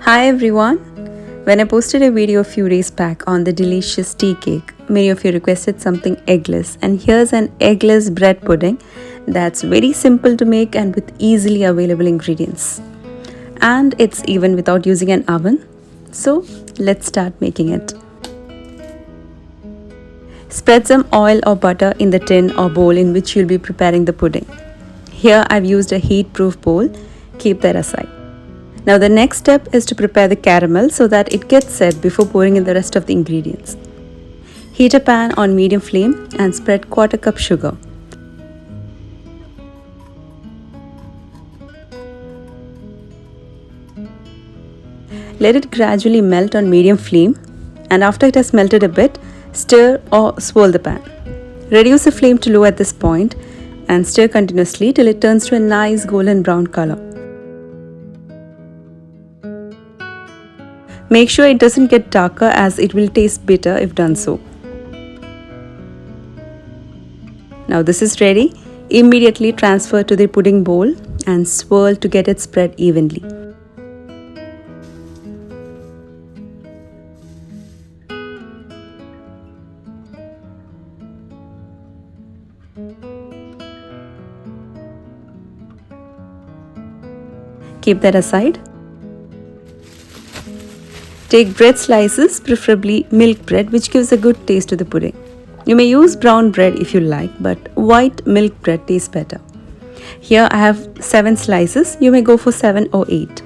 Hi everyone! When I posted a video a few days back on the delicious tea cake, many of you requested something eggless, and here's an eggless bread pudding that's very simple to make and with easily available ingredients. And it's even without using an oven. So let's start making it. Spread some oil or butter in the tin or bowl in which you'll be preparing the pudding. Here I've used a heat-proof bowl. Keep that aside. Now the next step is to prepare the caramel so that it gets set before pouring in the rest of the ingredients. Heat a pan on medium flame and spread 1/4 cup sugar. Let it gradually melt on medium flame, and after it has melted a bit, stir or swirl the pan. Reduce the flame to low at this point and stir continuously till it turns to a nice golden brown color. Make sure it doesn't get darker as it will taste bitter if done so. Now this is ready. Immediately transfer to the pudding bowl and swirl to get it spread evenly. Keep that aside. Take bread slices, preferably milk bread, which gives a good taste to the pudding. You may use brown bread if you like, but white milk bread tastes better. Here I have 7 slices. You may go for 7 or 8.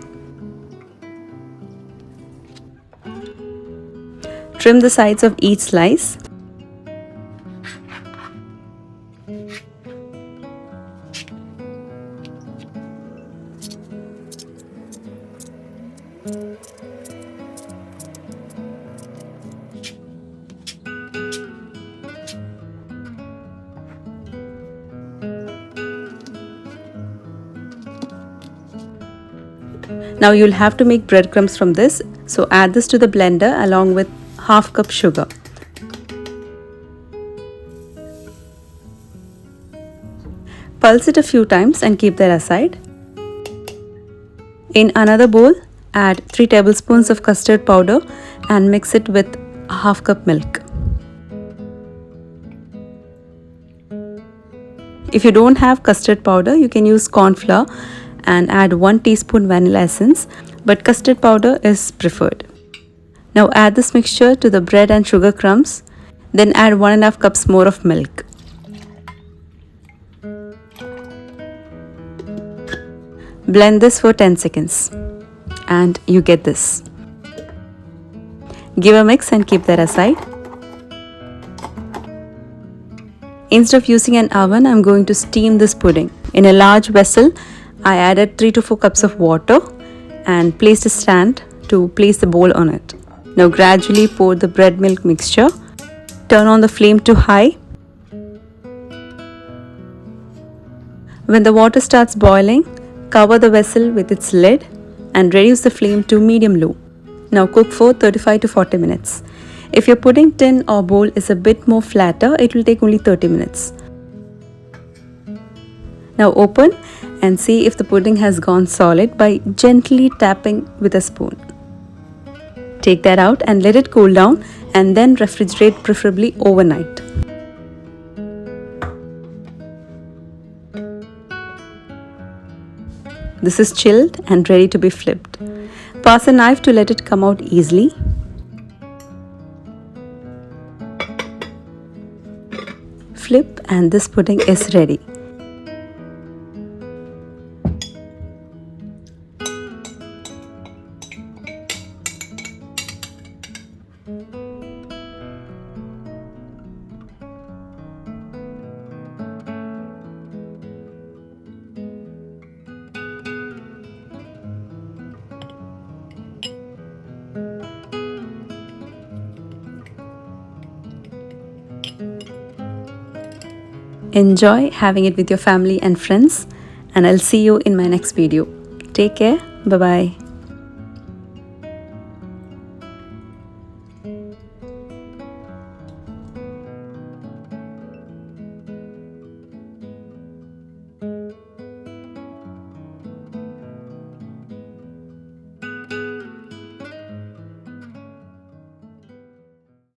Trim the sides of each slice. Now you'll have to make breadcrumbs from this, so add this to the blender along with 1/2 cup sugar. Pulse it a few times and keep that aside. In another bowl, add 3 tablespoons of custard powder and mix it with 1/2 cup milk. If you don't have custard powder, you can use corn flour and add 1 teaspoon vanilla essence, but custard powder is preferred. Now add this mixture to the bread and sugar crumbs, then add 1½ cups more of milk. Blend this for 10 seconds and you get this. Give a mix and keep that aside. Instead of using an oven, I'm going to steam this pudding. In a large vessel, I added 3 to 4 cups of water and placed a stand to place the bowl on it. Now gradually pour the bread milk mixture. Turn on the flame to high. When the water starts boiling, cover the vessel with its lid and reduce the flame to medium-low. Now cook for 35 to 40 minutes. If your pudding tin or bowl is a bit more flatter, it will take only 30 minutes. Now open and see if the pudding has gone solid by gently tapping with a spoon. Take that out and let it cool down and then refrigerate, preferably overnight. This is chilled and ready to be flipped. Pass a knife to let it come out easily. Flip and this pudding is ready. Enjoy having it with your family and friends, and I'll see you in my next video. Take care. Bye-bye.